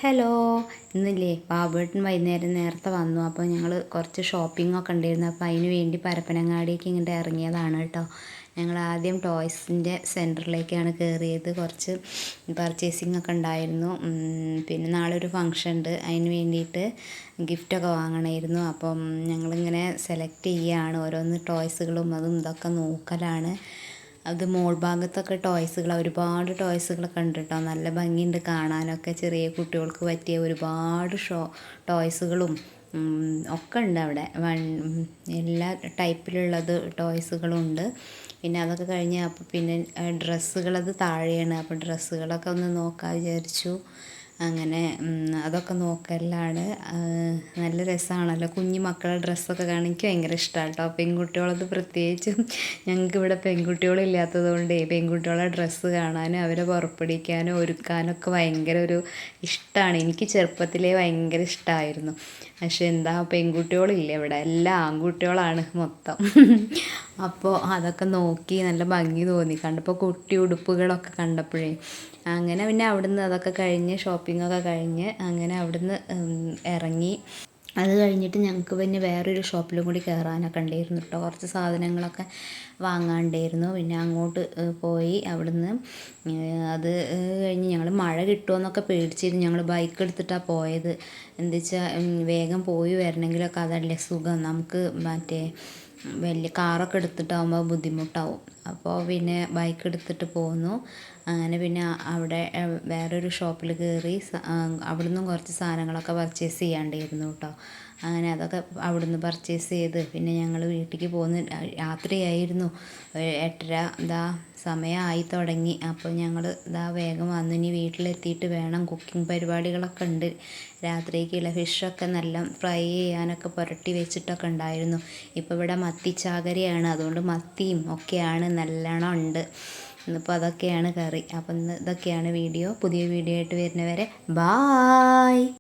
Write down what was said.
Hello, ഇന്നില്ലേ ബാബുവേട്ടൻ വൈകുന്നേരം നേരത്തെ വന്നു. അപ്പോൾ ഞങ്ങൾ കുറച്ച് ഷോപ്പിങ്ങൊക്കെ ഉണ്ടായിരുന്നു. അപ്പോൾ അതിന് വേണ്ടി പരപ്പനങ്ങാടിക്ക് ഇങ്ങോട്ട് ഇറങ്ങിയതാണ് കേട്ടോ. ഞങ്ങൾ ആദ്യം ടോയ്സിൻ്റെ സെൻറ്ററിലേക്കാണ് കയറിയത്. കുറച്ച് പർച്ചേസിങ് ഒക്കെ ഉണ്ടായിരുന്നു. പിന്നെ നാളെ ഒരു ഫംഗ്ഷൻ ഉണ്ട്, അതിന് വേണ്ടിയിട്ട് ഗിഫ്റ്റൊക്കെ വാങ്ങണമായിരുന്നു. അപ്പം ഞങ്ങളിങ്ങനെ സെലക്ട് ചെയ്യുകയാണ് ഓരോന്ന് ടോയ്സുകളും അതും ഇതൊക്കെ നോക്കലാണ്. അത് മോൾ ഭാഗത്തൊക്കെ ടോയ്സുകൾ ഒരുപാട് ടോയ്സുകളൊക്കെ ഉണ്ട് കേട്ടോ. നല്ല ഭംഗിയുണ്ട് കാണാനൊക്കെ. ചെറിയ കുട്ടികൾക്ക് പറ്റിയ ഒരുപാട് ടോയ്സുകളും ഒക്കെ ഉണ്ട് അവിടെ. എല്ലാ ടൈപ്പിലുള്ളത് ടോയ്സുകളും ഉണ്ട്. പിന്നെ അതൊക്കെ കഴിഞ്ഞ് അപ്പോൾ പിന്നെ ഡ്രസ്സുകളത് താഴെയാണ്. അപ്പോൾ ഡ്രസ്സുകളൊക്കെ ഒന്ന് നോക്കാൻ വിചാരിച്ചു. അങ്ങനെ അതൊക്കെ നോക്കലാണ്. നല്ല രസമാണല്ലോ കുഞ്ഞു മക്കളുടെ ഡ്രസ്സൊക്കെ കാണാൻ. എനിക്ക് ഭയങ്കര ഇഷ്ടമാണ് കേട്ടോ. പെൺകുട്ടികളത് പ്രത്യേകിച്ചും. ഞങ്ങൾക്ക് ഇവിടെ പെൺകുട്ടികളില്ലാത്തത് കൊണ്ട് പെൺകുട്ടികളുടെ ഡ്രസ്സ് കാണാനും അവരെ പുറപ്പെടുവിക്കാനും ഒരുക്കാനൊക്കെ ഭയങ്കര ഒരു ഇഷ്ടമാണ്. എനിക്ക് ചെറുപ്പത്തിലേ ഭയങ്കര ഇഷ്ടമായിരുന്നു. പക്ഷെ എന്താ, പെൺകുട്ടികളില്ല ഇവിടെ, എല്ലാം ആൺകുട്ടികളാണ് മൊത്തം. അപ്പോൾ അതൊക്കെ നോക്കി നല്ല ഭംഗി തോന്നി കണ്ടപ്പോൾ. കുട്ടി ഉടുപ്പുകളൊക്കെ കണ്ടപ്പോഴേ അങ്ങനെ പിന്നെ അവിടുന്ന് അതൊക്കെ കഴിഞ്ഞ് ഷോപ്പിങ്ങൊക്കെ കഴിഞ്ഞ് അങ്ങനെ അവിടുന്ന് ഇറങ്ങി. അത് കഴിഞ്ഞിട്ട് ഞങ്ങൾക്ക് പിന്നെ വേറൊരു ഷോപ്പിലും കൂടി കയറാനൊക്കെ ഉണ്ടായിരുന്നു കേട്ടോ. കുറച്ച് സാധനങ്ങളൊക്കെ വാങ്ങാണ്ടായിരുന്നു. പിന്നെ അങ്ങോട്ട് പോയി. അവിടുന്ന് അത് കഴിഞ്ഞ് ഞങ്ങൾ മഴ കിട്ടുമെന്നൊക്കെ പേടിച്ചിരുന്നു. ഞങ്ങൾ ബൈക്ക് എടുത്തിട്ടാണ് പോയത്. എന്താ വെച്ചാൽ വേഗം പോയി വരണമെങ്കിലൊക്കെ അതല്ലേ സുഖം. നമുക്ക് മറ്റേ വലിയ കാറൊക്കെ എടുത്തിട്ടാകുമ്പോൾ ബുദ്ധിമുട്ടാവും. അപ്പോൾ പിന്നെ ബൈക്ക് എടുത്തിട്ട് പോന്നു. അങ്ങനെ പിന്നെ അവിടെ വേറൊരു ഷോപ്പിൽ കയറി. അവിടുന്ന് കുറച്ച് സാധനങ്ങളൊക്കെ പർച്ചേസ് ചെയ്യാണ്ടായിരുന്നു കേട്ടോ. അങ്ങനെ അതൊക്കെ അവിടുന്ന് പർച്ചേസ് ചെയ്ത് പിന്നെ ഞങ്ങൾ വീട്ടിലേക്ക് പോന്ന്. രാത്രിയായിരുന്നു, 8:30 ഇതാ സമയമായി തുടങ്ങി. അപ്പോൾ ഞങ്ങൾ ഇതാ വേഗം വന്നു. ഇനി വീട്ടിലെത്തിയിട്ട് വേണം, കുക്കിംഗ് പരിപാടികളൊക്കെ ഉണ്ട് രാത്രിക്കുള്ള. ഫിഷൊക്കെ നല്ല ഫ്രൈ ചെയ്യാനൊക്കെ പുരട്ടി വെച്ചിട്ടൊക്കെ ഉണ്ടായിരുന്നു. ഇപ്പോൾ ഇവിടെ മത്തിച്ചാകരയാണ്, അതുകൊണ്ട് മത്തിയും ഒക്കെയാണ് നല്ലോണം ഉണ്ട്. ഇന്നിപ്പോൾ അതൊക്കെയാണ് കറി. അപ്പം ഇന്ന് ഇതൊക്കെയാണ് വീഡിയോ. പുതിയ വീഡിയോ ആയിട്ട് വരുന്നവരെ ബായ്.